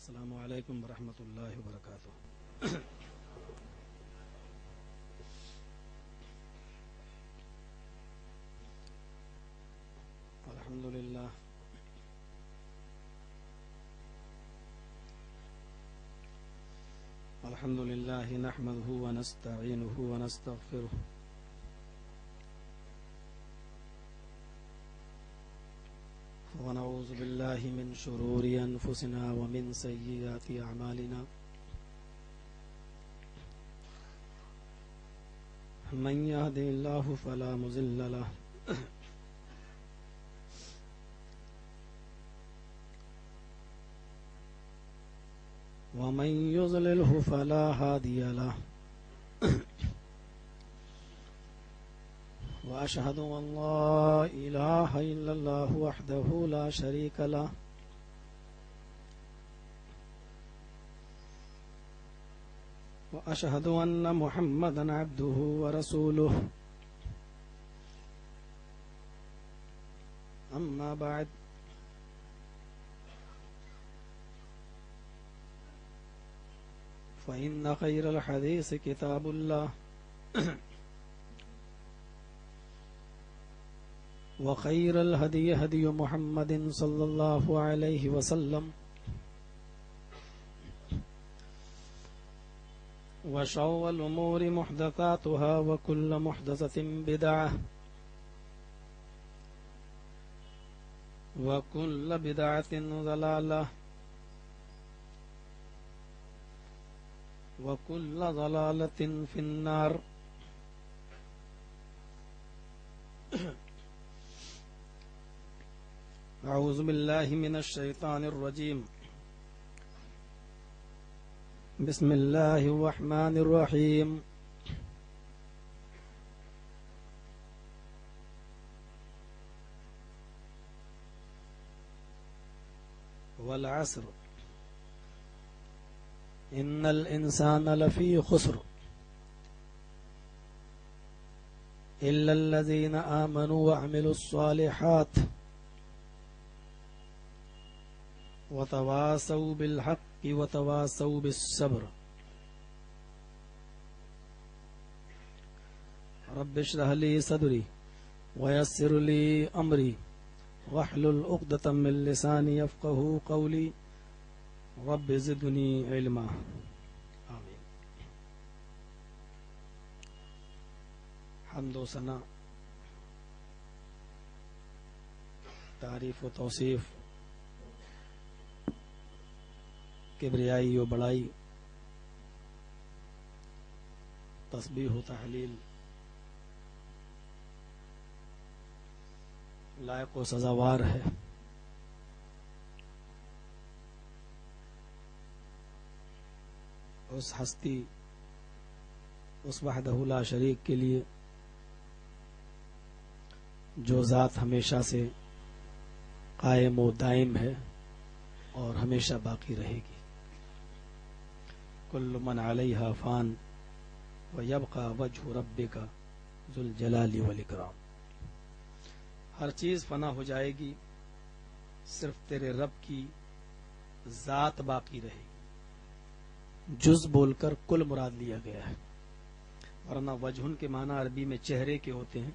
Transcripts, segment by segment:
السلام علیکم ورحمۃ اللہ وبرکاتہ۔ الحمد للہ الحمد للہ نحمده ونستعینه ونستغفره ونعوذ باللہ من شرور انفسنا ومن سیئات اعمالنا من يهده الله فلا مضل له ومن يضلله فلا هادي له وأشهد أن لا إله إلا الله وحده لا شريك له وأشهد أن محمدا عبده ورسوله أما بعد فإن خير الحديث كتاب الله وخير الهدي هدي محمد صلى الله عليه وسلم وشر الأمور محدثاتها وكل محدثة بدعة وكل بدعة ضلالة وكل ضلالة في النار۔ اعوذ باللہ من الشیطان الرجیم، بسم اللہ الرحمن الرحیم۔ والعصر ان الانسان لفی خسر الا الذین آمنوا وعملوا الصالحات وتواصوا بالحق وتواصوا بالصبر۔ رب اشرح لي صدري ويسر لي امري واحلل عقدة من لساني يفقهوا قولي رب زدني علما۔ آمین۔ حمد و ثنا، تعریف و توصیف، کبریائی و بڑائی، تسبیح و تحلیل لائق و سزاوار ہے اس ہستی، اس وحدہ لا شریک کے لیے جو ذات ہمیشہ سے قائم و دائم ہے اور ہمیشہ باقی رہے گی۔ کل من علیہا فان ویبقى وجہ ربک ذو الجلال والاکرام۔ ہر چیز فنا ہو جائے گی، صرف تیرے رب کی ذات باقی رہے گی۔ جز بول کر کل مراد لیا گیا ہے، ورنہ وجہن کے معنی عربی میں چہرے کے ہوتے ہیں۔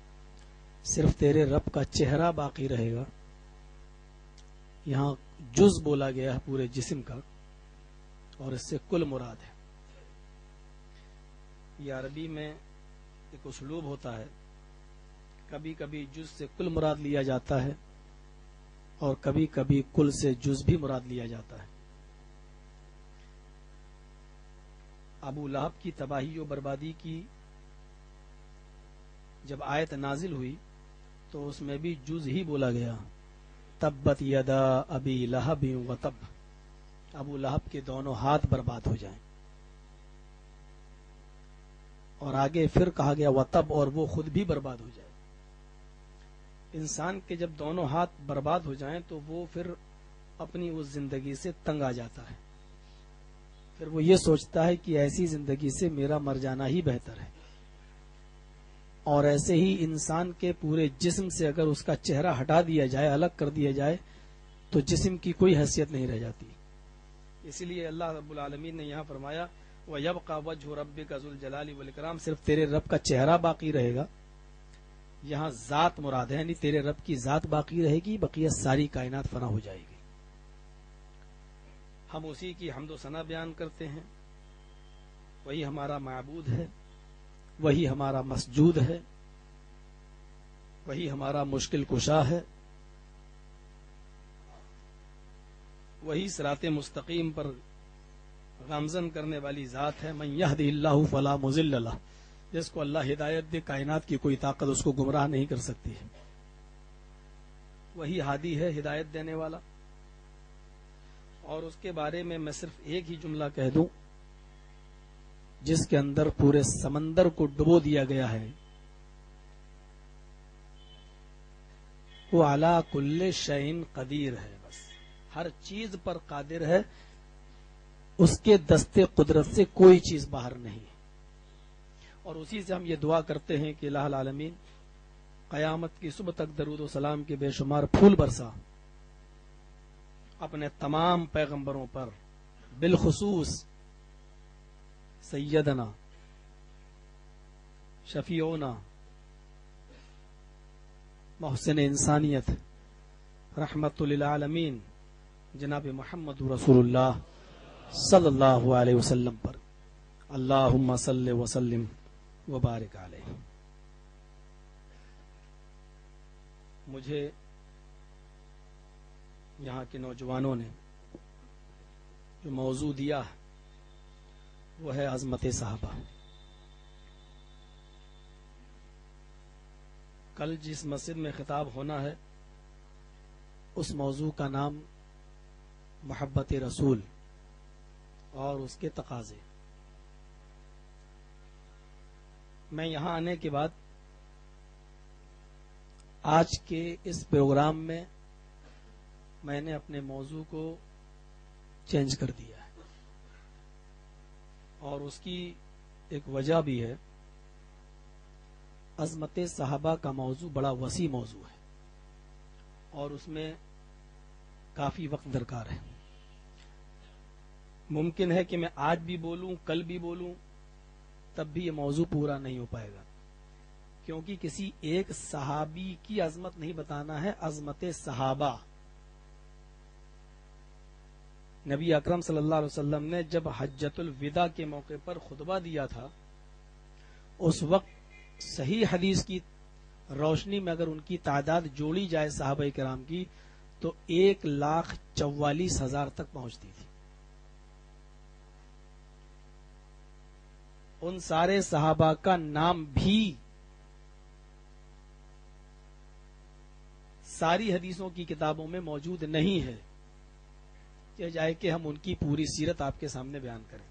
صرف تیرے رب کا چہرہ باقی رہے گا، یہاں جز بولا گیا ہے پورے جسم کا، اور اس سے کل مراد ہے۔ یہ عربی میں ایک اسلوب ہوتا ہے، کبھی کبھی جز سے کل مراد لیا جاتا ہے اور کبھی کبھی کل سے جز بھی مراد لیا جاتا ہے۔ ابو لہب کی تباہی و بربادی کی جب آیت نازل ہوئی تو اس میں بھی جز ہی بولا گیا، تبت یدا ابی لہب و تب، ابو لہب کے دونوں ہاتھ برباد ہو جائیں، اور آگے پھر کہا گیا و تب، اور وہ خود بھی برباد ہو جائے۔ انسان کے جب دونوں ہاتھ برباد ہو جائیں تو وہ پھر اپنی اس زندگی سے تنگ آ جاتا ہے، پھر وہ یہ سوچتا ہے کہ ایسی زندگی سے میرا مر جانا ہی بہتر ہے۔ اور ایسے ہی انسان کے پورے جسم سے اگر اس کا چہرہ ہٹا دیا جائے، الگ کر دیا جائے، تو جسم کی کوئی حیثیت نہیں رہ جاتی۔ اسی لیے اللہ رب العالمین نے یہاں فرمایا وَيَبْقَى وَجْهُ رَبِّكَ ذُو الْجَلَالِ وَالْإِكْرَامِ، صرف تیرے رب کا چہرہ باقی رہے گا. یہاں ذات مراد ہے، یعنی تیرے رب کی ذات باقی رہے گی، بقیہ ساری کائنات فنا ہو جائے گی. ہم اسی کی حمد و ثنا بیان کرتے ہیں. وہی ہمارا معبود ہے، وہی ہمارا مسجود ہے، وہی ہمارا مشکل کشا ہے، وہی صراط مستقیم پر گامزن کرنے والی ذات ہے. من یہدہ اللہ فلا مضل لہ، جس کو اللہ ہدایت دے کائنات کی کوئی طاقت اس کو گمراہ نہیں کر سکتی ہے. وہی ہادی ہے، ہدایت دینے والا. اور اس کے بارے میں صرف ایک ہی جملہ کہہ دوں جس کے اندر پورے سمندر کو ڈبو دیا گیا ہے، وہ علی کل شیء قدیر ہے. بس ہر چیز پر قادر ہے، اس کے دستے قدرت سے کوئی چیز باہر نہیں. اور اسی سے ہم یہ دعا کرتے ہیں کہ الہ العالمین قیامت کی صبح تک درود و سلام کے بے شمار پھول برسا اپنے تمام پیغمبروں پر، بالخصوص سیدنا شفیعنا محسن انسانیت رحمت للعالمین جناب محمد رسول اللہ صلی اللہ علیہ وسلم پر. اللہم صلی وسلم وبارک علیہ. مجھے یہاں کے نوجوانوں نے جو موضوع دیا وہ ہے عظمت صحابہ. کل جس مسجد میں خطاب ہونا ہے اس موضوع کا نام محبت رسول اور اس کے تقاضے. میں یہاں آنے کے بعد آج کے اس پروگرام میں نے اپنے موضوع کو چینج کر دیا ہے، اور اس کی ایک وجہ بھی ہے. عظمت صحابہ کا موضوع بڑا وسیع موضوع ہے اور اس میں کافی وقت درکار ہے. ممکن ہے کہ میں آج بھی بولوں، کل بھی بولوں، تب بھی یہ موضوع پورا نہیں ہو پائے گا، کیونکہ کسی ایک صحابی کی عظمت نہیں بتانا ہے، عظمت صحابہ. نبی اکرم صلی اللہ علیہ وسلم نے جب حجۃ الوداع کے موقع پر خطبہ دیا تھا، اس وقت صحیح حدیث کی روشنی میں اگر ان کی تعداد جوڑی جائے صحابہ کرام کی تو 1,44,000 تک پہنچتی تھی. ان سارے صحابہ کا نام بھی ساری حدیثوں کی کتابوں میں موجود نہیں ہے کہ جائے کہ ہم ان کی پوری سیرت آپ کے سامنے بیان کریں.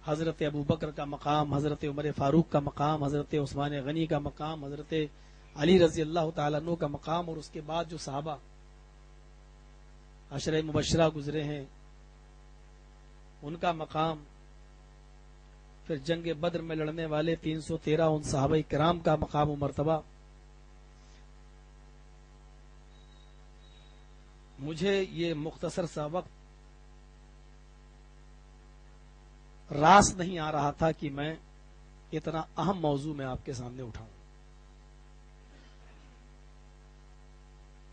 حضرت ابو بکر کا مقام، حضرت عمر فاروق کا مقام، حضرت عثمان غنی کا مقام، حضرت علی رضی اللہ تعالیٰ عنہ کا مقام، اور اس کے بعد جو صحابہ عشرہ مبشرہ گزرے ہیں ان کا مقام، پھر جنگ بدر میں لڑنے والے 313 ان صحابہ کرام کا مقام و مرتبہ. مجھے یہ مختصر سا وقت راس نہیں آ رہا تھا کہ میں اتنا اہم موضوع میں آپ کے سامنے اٹھاؤں.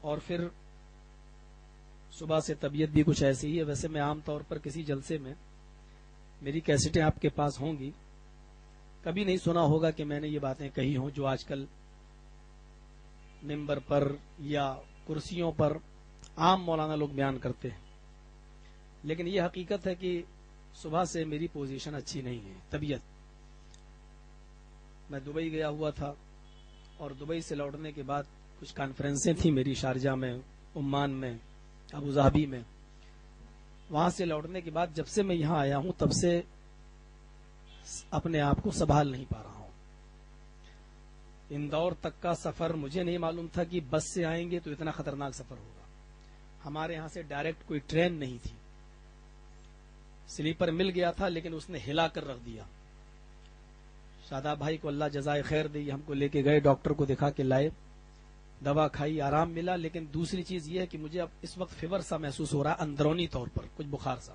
اور پھر صبح سے طبیعت بھی کچھ ایسی ہی ہے. ویسے میں عام طور پر کسی جلسے میں میری کیسٹیں آپ کے پاس ہوں گی، کبھی نہیں سنا ہوگا کہ میں نے یہ باتیں کہی ہوں جو آج کل ممبر پر یا کرسیوں پر عام مولانا لوگ بیان کرتے ہیں. لیکن یہ حقیقت ہے کہ صبح سے میری پوزیشن اچھی نہیں ہے. طبیعت، میں دبئی گیا ہوا تھا اور دبئی سے لوٹنے کے بعد کچھ کانفرنسیں تھیں میری، شارجہ میں، عمان میں، ابوظہبی میں. وہاں سے لوٹنے کے بعد جب سے میں یہاں آیا ہوں تب سے اپنے آپ کو سنبھال نہیں پا رہا ہوں. اندور تک کا سفر مجھے نہیں معلوم تھا کہ بس سے آئیں گے تو اتنا خطرناک سفر ہوگا. ہمارے یہاں سے ڈائریکٹ کوئی ٹرین نہیں تھی، سلیپر مل گیا تھا لیکن اس نے ہلا کر رکھ دیا. شاداب بھائی کو اللہ جزائے خیر دے، ہم کو لے کے گئے، ڈاکٹر کو دکھا کے لائے. دوا کھائی آرام ملا، لیکن دوسری چیز یہ ہے کہ مجھے اب اس وقت فیور سا محسوس ہو رہا ہے اندرونی طور پر، کچھ بخار سا.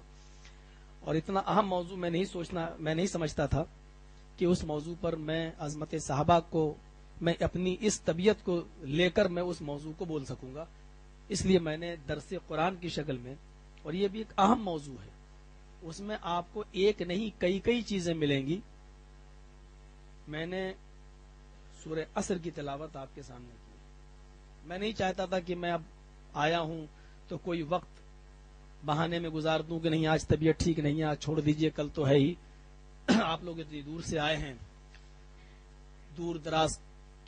اور اتنا اہم موضوع میں نہیں سمجھتا تھا کہ اس موضوع پر میں عظمت صحابہ کو، میں اپنی اس طبیعت کو لے کر میں اس موضوع کو بول سکوں گا. اس لیے میں نے درس قرآن کی شکل میں، اور یہ بھی ایک اہم موضوع ہے، اس میں آپ کو ایک نہیں کئی چیزیں ملیں گی. میں نے سورہ عصر کی تلاوت آپ کے سامنے کی. میں نہیں چاہتا تھا کہ میں اب آیا ہوں تو کوئی وقت بہانے میں گزار دوں کہ نہیں آج طبیعت ٹھیک نہیں ہے، آج چھوڑ دیجئے، کل تو ہے ہی. آپ لوگ اتنی دور سے آئے ہیں، دور دراز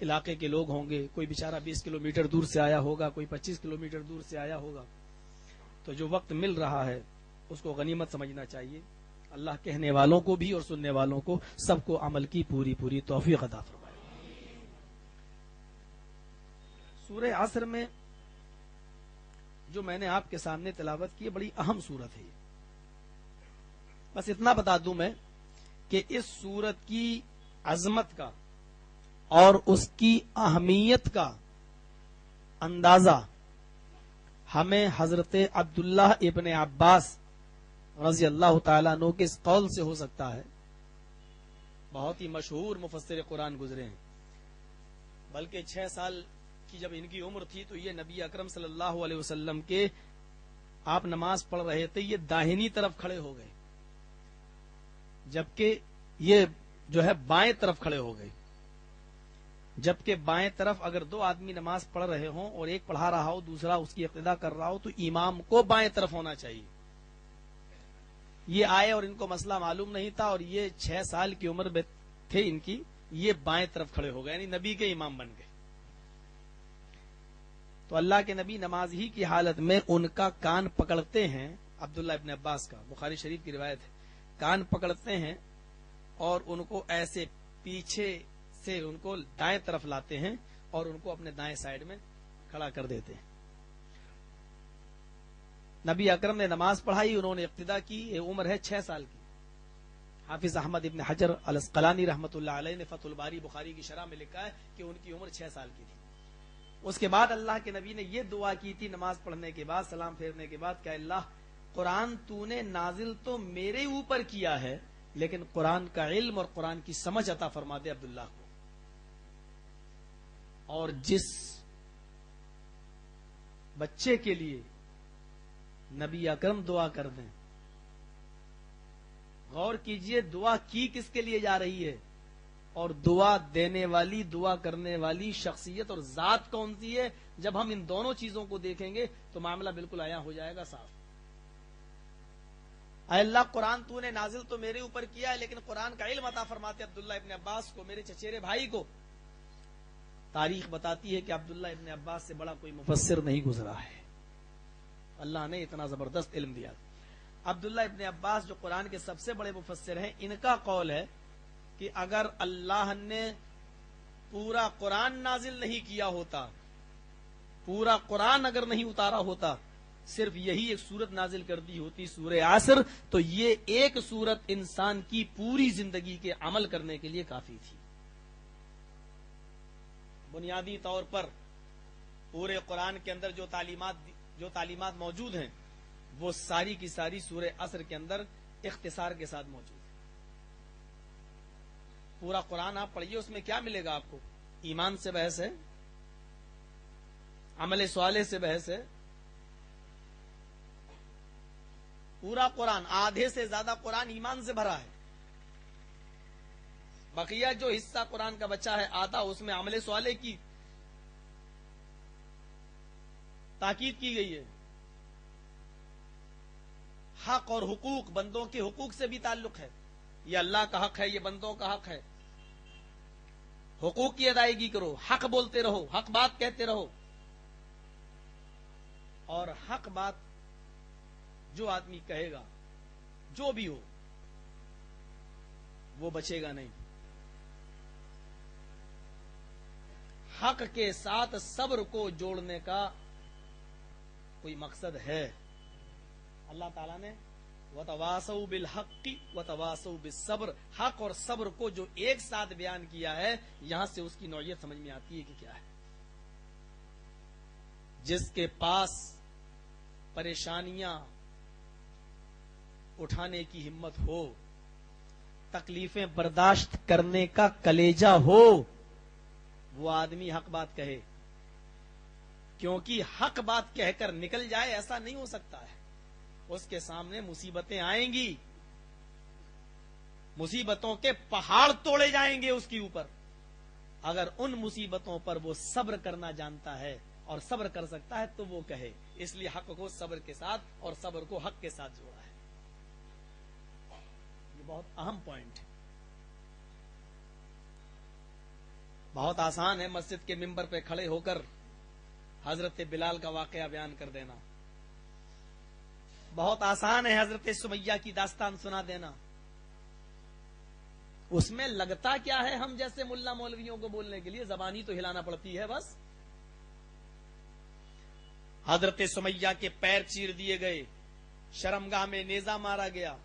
علاقے کے لوگ ہوں گے، کوئی بیچارہ 20 کلومیٹر دور سے آیا ہوگا، کوئی 25 کلومیٹر دور سے آیا ہوگا. تو جو وقت مل رہا ہے اس کو غنیمت سمجھنا چاہیے. اللہ کہنے والوں کو بھی اور سننے والوں کو سب کو عمل کی پوری توفیق عطا فرمائے. سورہ عصر میں جو میں نے آپ کے سامنے تلاوت کی بڑی اہم سورت ہے. بس اتنا بتا دوں میں کہ اس سورت کی عظمت کا اور اس کی اہمیت کا اندازہ ہمیں حضرت عبداللہ ابن عباس رضی اللہ تعالیٰ عنہ کے اس قول سے ہو سکتا ہے. بہت ہی مشہور مفسر قرآن گزرے ہیں، بلکہ 6 سال کی جب ان کی عمر تھی تو یہ نبی اکرم صلی اللہ علیہ وسلم کے، آپ نماز پڑھ رہے تھے، یہ داہنی طرف کھڑے ہو گئے، جبکہ یہ جو ہے بائیں طرف کھڑے ہو گئے. جبکہ بائیں طرف اگر 2 آدمی نماز پڑھ رہے ہوں اور ایک پڑھا رہا ہو دوسرا اس کی اقتدا کر رہا ہو تو امام کو بائیں طرف ہونا چاہیے. یہ آئے اور ان کو مسئلہ معلوم نہیں تھا، اور یہ 6 سال کی عمر میں تھے ان کی، یہ بائیں طرف کھڑے ہو گئے، یعنی نبی کے امام بن گئے. تو اللہ کے نبی نماز ہی کی حالت میں ان کا کان پکڑتے ہیں، عبداللہ ابن عباس کا، بخاری شریف کی روایت ہے، کان پکڑتے ہیں اور ان کو ایسے پیچھے سے ان کو دائیں طرف لاتے ہیں اور ان کو اپنے دائیں سائڈ میں کھڑا کر دیتے ہیں. نبی اکرم نے نماز پڑھائی، انہوں نے اقتدا کی، یہ عمر ہے 6 سال کی. حافظ احمد ابن حجر الاسقلانی رحمۃ اللہ علیہ نے فتح الباری بخاری کی شرح میں لکھا ہے کہ ان کی عمر 6 سال کی تھی. اس کے بعد اللہ کے نبی نے یہ دعا کی تھی نماز پڑھنے کے بعد، سلام پھیرنے کے بعد، کہ اللہ قرآن تو نے نازل تو میرے اوپر کیا ہے، لیکن قرآن کا علم اور قرآن کی سمجھ عطا فرما دے عبداللہ کو. اور جس بچے کے لیے نبی اکرم دعا کر دیں، غور کیجئے دعا کی کس کے لیے جا رہی ہے، اور دعا دینے والی، دعا کرنے والی شخصیت اور ذات کون سی ہے. جب ہم ان دونوں چیزوں کو دیکھیں گے تو معاملہ بالکل عیاں ہو جائے گا صاف. اے اللہ قرآن تو نے نازل تو میرے اوپر کیا ہے، لیکن قرآن کا علم عطا فرماتے عبداللہ ابن عباس کو، میرے چچیرے بھائی کو. تاریخ بتاتی ہے کہ عبداللہ ابن عباس سے بڑا کوئی مفسر نہیں گزرا ہے، اللہ نے اتنا زبردست علم دیا. عبداللہ ابن عباس جو قرآن کے سب سے بڑے مفسر ہیں، ان کا قول ہے کہ اگر اللہ نے پورا قرآن نازل نہیں کیا ہوتا، پورا قرآن اگر نہیں اتارا ہوتا، صرف یہی ایک سورت نازل کر دی ہوتی سورہ عصر، تو یہ ایک سورت انسان کی پوری زندگی کے عمل کرنے کے لیے کافی تھی. بنیادی طور پر پورے قرآن کے اندر جو تعلیمات موجود ہیں وہ ساری کی ساری سورہ عصر کے اندر اختصار کے ساتھ موجود ہے. پورا قرآن آپ پڑھیے، اس میں کیا ملے گا آپ کو؟ ایمان سے بحث ہے، عمل صالح سے بحث ہے. پورا قرآن، آدھے سے زیادہ قرآن ایمان سے بھرا ہے. بقیہ جو حصہ قرآن کا بچا ہے آدھا، اس میں عمل صالح کی تاکید کی گئی ہے. حق اور حقوق، بندوں کے حقوق سے بھی تعلق ہے. یہ اللہ کا حق ہے، یہ بندوں کا حق ہے. حقوق کی ادائیگی کرو، حق بولتے رہو، حق بات کہتے رہو. اور حق بات جو آدمی کہے گا، جو بھی ہو، وہ بچے گا نہیں. حق کے ساتھ صبر کو جوڑنے کا کوئی مقصد ہے. اللہ تعالیٰ نے وَتَوَاسَوْا بِالْحَقِّ وَتَوَاسَوْا بِالصَّبْرِ، حق اور صبر کو جو ایک ساتھ بیان کیا ہے، یہاں سے اس کی نوعیت سمجھ میں آتی ہے کہ کیا ہے. جس کے پاس پریشانیاں اٹھانے کی ہمت ہو، تکلیفیں برداشت کرنے کا کلیجہ ہو، وہ آدمی حق بات کہے، کیونکہ حق بات کہہ کر نکل جائے ایسا نہیں ہو سکتا ہے. اس کے سامنے مصیبتیں آئیں گی، مصیبتوں کے پہاڑ توڑے جائیں گے اس کے اوپر. اگر ان مصیبتوں پر وہ صبر کرنا جانتا ہے اور صبر کر سکتا ہے تو وہ کہے. اس لیے حق کو صبر کے ساتھ اور صبر کو حق کے ساتھ جوڑا ہے. یہ بہت اہم پوائنٹ ہے. بہت آسان ہے مسجد کے ممبر پہ کھڑے ہو کر حضرت بلال کا واقعہ بیان کر دینا، بہت آسان ہے حضرت سمیہ کی داستان سنا دینا. اس میں لگتا کیا ہے ہم جیسے ملا مولویوں کو بولنے کے لیے زبانی تو ہلانا پڑتی ہے بس. حضرت سمیہ کے پیر چیر دیے گئے، شرمگاہ میں نیزہ مارا گیا،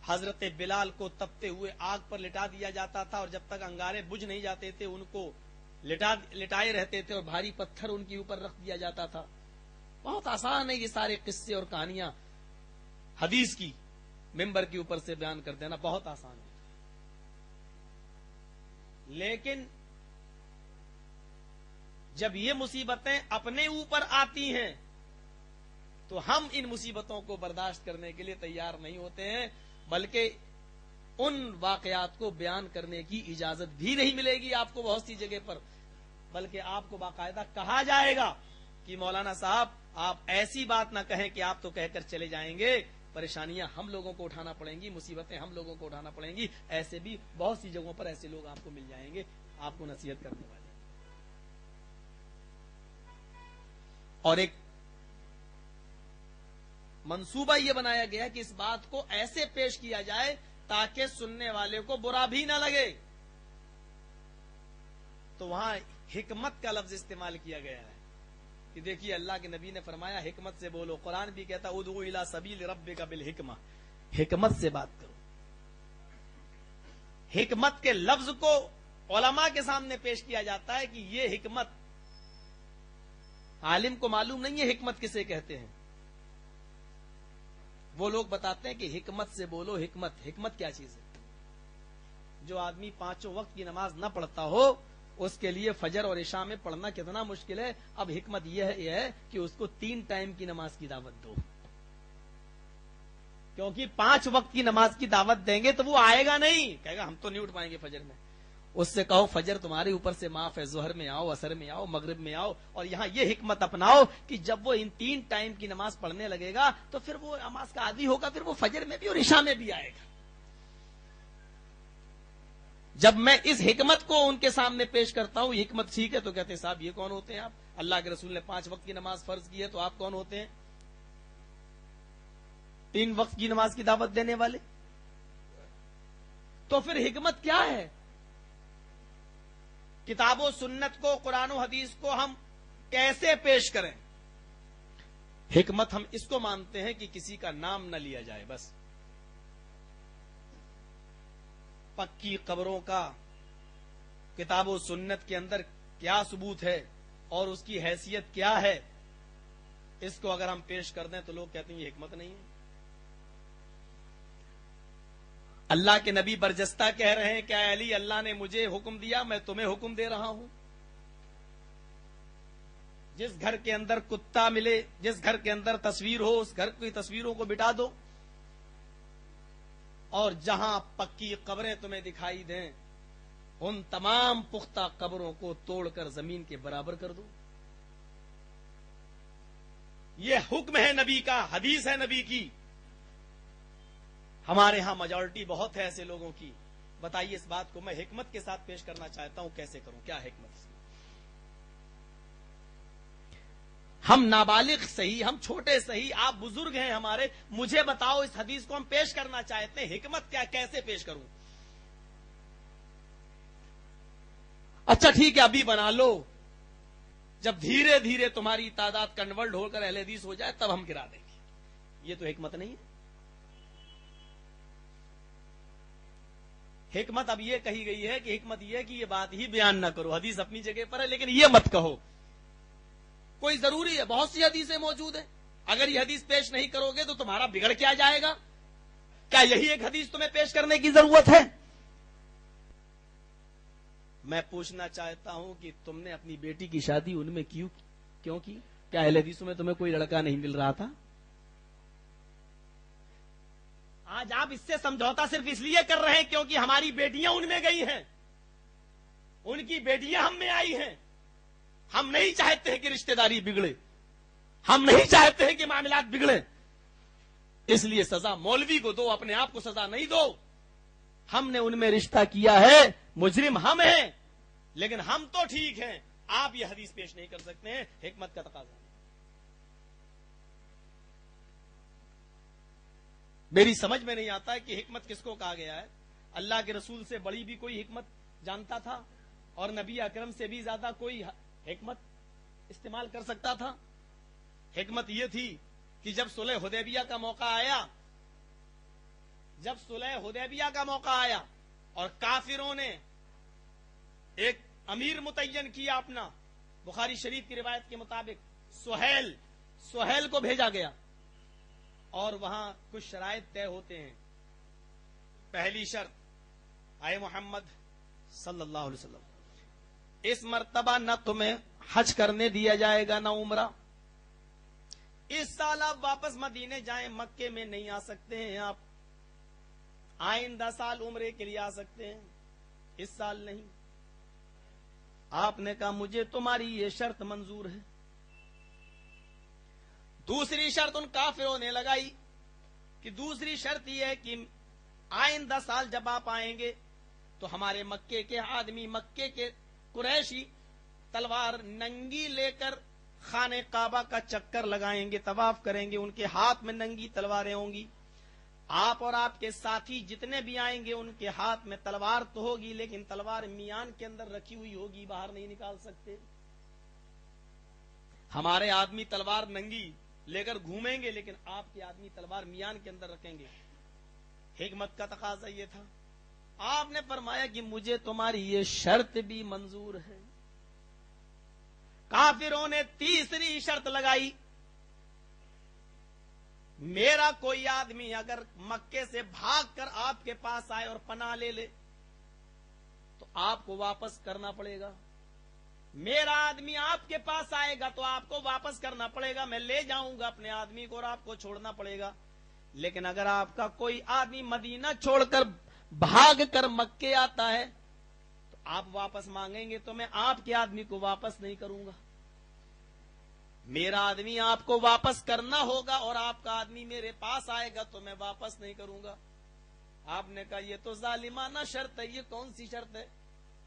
حضرت بلال کو تپتے ہوئے آگ پر لٹا دیا جاتا تھا اور جب تک انگارے بجھ نہیں جاتے تھے ان کو لٹائے رہتے تھے اور بھاری پتھر ان کے اوپر رکھ دیا جاتا تھا. بہت آسان ہے یہ سارے قصے اور کہانیاں حدیث کی ممبر کے اوپر سے بیان کر دینا، بہت آسان ہے. لیکن جب یہ مصیبتیں اپنے اوپر آتی ہیں تو ہم ان مصیبتوں کو برداشت کرنے کے لیے تیار نہیں ہوتے ہیں، بلکہ ان واقعات کو بیان کرنے کی اجازت بھی نہیں ملے گی آپ کو بہت سی جگہ پر، بلکہ آپ کو باقاعدہ کہا جائے گا کہ مولانا صاحب آپ ایسی بات نہ کہیں کہ آپ تو کہہ کر چلے جائیں گے، پریشانیاں ہم لوگوں کو اٹھانا پڑیں گی، مصیبتیں ہم لوگوں کو اٹھانا پڑیں گی. ایسے بھی بہت سی جگہوں پر ایسے لوگ آپ کو مل جائیں گے آپ کو نصیحت کرنے والے. اور ایک منصوبہ یہ بنایا گیا کہ اس بات کو ایسے پیش کیا جائے تاکہ سننے والے کو برا بھی نہ لگے. تو وہاں حکمت کا لفظ استعمال کیا گیا ہے کہ دیکھیے اللہ کے نبی نے فرمایا حکمت سے بولو. قرآن بھی کہتا ادعو الی سبیل ربک بالحکمہ، حکمت سے بات کرو. حکمت کے لفظ کو علماء کے سامنے پیش کیا جاتا ہے کہ یہ حکمت. عالم کو معلوم نہیں ہے حکمت کسے کہتے ہیں. وہ لوگ بتاتے ہیں کہ حکمت سے بولو. حکمت کیا چیز ہے؟ جو آدمی 5 وقت کی نماز نہ پڑھتا ہو اس کے لیے فجر اور عشاء میں پڑھنا کتنا مشکل ہے. اب حکمت یہ ہے کہ اس کو 3 ٹائم کی نماز کی دعوت دو، کیونکہ 5 وقت کی نماز کی دعوت دیں گے تو وہ آئے گا نہیں، کہے گا ہم تو نہیں اٹھ پائیں گے فجر میں. اس سے کہو فجر تمہارے اوپر سے معاف ہے، ظہر میں آؤ، عصر میں آؤ، مغرب میں آؤ، اور یہاں یہ حکمت اپناؤ کہ جب وہ ان 3 ٹائم کی نماز پڑھنے لگے گا تو پھر وہ نماز کا عادی ہوگا، پھر وہ فجر میں بھی اور عشاء میں بھی آئے گا. جب میں اس حکمت کو ان کے سامنے پیش کرتا ہوں حکمت ٹھیک ہے تو کہتے ہیں صاحب یہ کون ہوتے ہیں آپ؟ اللہ کے رسول نے 5 وقت کی نماز فرض کی ہے تو آپ کون ہوتے ہیں 3 وقت کی نماز کی دعوت دینے والے؟ تو پھر حکمت کیا ہے؟ کتاب و سنت کو، قرآن و حدیث کو ہم کیسے پیش کریں؟ حکمت ہم اس کو مانتے ہیں کہ کسی کا نام نہ لیا جائے. بس پکی قبروں کا کتاب و سنت کے اندر کیا ثبوت ہے اور اس کی حیثیت کیا ہے، اس کو اگر ہم پیش کر دیں تو لوگ کہتے ہیں یہ حکمت نہیں ہے. اللہ کے نبی برجستہ کہہ رہے ہیں کہ اے علی اللہ نے مجھے حکم دیا، میں تمہیں حکم دے رہا ہوں. جس گھر کے اندر کتا ملے، جس گھر کے اندر تصویر ہو اس گھر کی تصویروں کو مٹا دو، اور جہاں پکی قبریں تمہیں دکھائی دیں ان تمام پختہ قبروں کو توڑ کر زمین کے برابر کر دو. یہ حکم ہے نبی کا، حدیث ہے نبی کی. ہمارے ہاں میجورٹی بہت ہے ایسے لوگوں کی. بتائیے اس بات کو میں حکمت کے ساتھ پیش کرنا چاہتا ہوں، کیسے کروں؟ کیا حکمت؟ ہم نابالغ صحیح، ہم چھوٹے صحیح، آپ بزرگ ہیں ہمارے، مجھے بتاؤ اس حدیث کو ہم پیش کرنا چاہتے ہیں، حکمت کیا، کیسے پیش کروں؟ اچھا ٹھیک ہے ابھی بنا لو، جب دھیرے دھیرے تمہاری تعداد کنورٹ ہو کر اہل حدیث ہو جائے تب ہم گرا دیں گے. یہ تو حکمت نہیں ہے. حکمت اب یہ کہی گئی ہے کہ حکمت یہ ہے کہ یہ بات ہی بیان نہ کرو، حدیث اپنی جگہ پر ہے لیکن یہ مت کہو کوئی ضروری ہے؟ بہت سی حدیثیں موجود ہیں. اگر یہ حدیث پیش نہیں کرو گے تو تمہارا بگڑ کیا جائے گا؟ کیا یہی ایک حدیث تمہیں پیش کرنے کی ضرورت ہے؟ میں پوچھنا چاہتا ہوں کہ تم نے اپنی بیٹی کی شادی ان میں کیوں کی؟ کیا اہل حدیثوں میں تمہیں کوئی لڑکا نہیں مل رہا تھا؟ آج آپ اس سے سمجھوتا صرف اس لیے کر رہے ہیں کیونکہ ہماری بیٹیاں ان میں گئی ہیں، ان کی بیٹیاں ہم میں آئی ہیں. ہم نہیں چاہتے ہیں کہ رشتہ داری بگڑے، ہم نہیں چاہتے ہیں کہ معاملات بگڑے. اس لیے سزا مولوی کو دو، اپنے آپ کو سزا نہیں دو. ہم نے ان میں رشتہ کیا ہے، مجرم ہم ہیں، لیکن ہم تو ٹھیک ہیں. آپ یہ حدیث پیش نہیں کر سکتے ہیں، حکمت کا تقاضا. میری سمجھ میں نہیں آتا ہے کہ حکمت کس کو کہا گیا ہے. اللہ کے رسول سے بڑی بھی کوئی حکمت جانتا تھا اور نبی اکرم سے بھی زیادہ کوئی حکمت استعمال کر سکتا تھا؟ حکمت یہ تھی کہ جب صلح حدیبیہ کا موقع آیا اور کافروں نے ایک امیر متعین کیا اپنا، بخاری شریف کی روایت کے مطابق سہیل کو بھیجا گیا اور وہاں کچھ شرائط طے ہوتے ہیں. پہلی شرط، اے محمد صلی اللہ علیہ وسلم، اس مرتبہ نہ تمہیں حج کرنے دیا جائے گا نہ عمرہ. اس سال آپ واپس مدینے جائیں، مکے میں نہیں آ سکتے ہیں. آپ آئندہ سال عمرے کے لیے آ سکتے ہیں، اس سال نہیں. آپ نے کہا مجھے تمہاری یہ شرط منظور ہے. دوسری شرط ان کافروں نے لگائی کہ دوسری شرط یہ ہے کہ آئندہ سال جب آپ آئیں گے تو ہمارے مکے کے آدمی، مکے کے قریشی تلوار ننگی لے کر خانہ کعبہ کا چکر لگائیں گے، طواف کریں گے، ان کے ہاتھ میں ننگی تلواریں ہوں گی. آپ اور آپ کے ساتھی جتنے بھی آئیں گے ان کے ہاتھ میں تلوار تو ہوگی، لیکن تلوار میان کے اندر رکھی ہوئی ہوگی، باہر نہیں نکال سکتے. ہمارے آدمی تلوار ننگی لے کر گھومیں گے، لیکن آپ کے آدمی تلوار میان کے اندر رکھیں گے. حکمت کا تقاضا یہ تھا. آپ نے فرمایا کہ مجھے تمہاری یہ شرط بھی منظور ہے. کافروں نے تیسری شرط لگائی، میرا کوئی آدمی اگر مکے سے بھاگ کر آپ کے پاس آئے اور پناہ لے لے تو آپ کو واپس کرنا پڑے گا. میرا آدمی آپ کے پاس آئے گا تو آپ کو واپس کرنا پڑے گا. میں لے جاؤں گا اپنے آدمی کو اور آپ کو چھوڑنا پڑے گا. لیکن اگر آپ کا کوئی آدمی مدینہ چھوڑ کر بھاگ کر مکے آتا ہے تو آپ واپس مانگیں گے تو میں آپ کے آدمی کو واپس نہیں کروں گا. میرا آدمی آپ کو واپس کرنا ہوگا اور آپ کا آدمی میرے پاس آئے گا تو میں واپس نہیں کروں گا. آپ نے کہا یہ تو ظالمانہ شرط ہے، یہ کون سی شرط ہے؟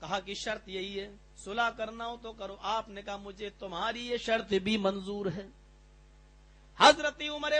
کہا کہ شرط یہی ہے، صلح کرنا ہو تو کرو. آپ نے کہا مجھے تمہاری یہ شرط بھی منظور ہے. حضرت عمر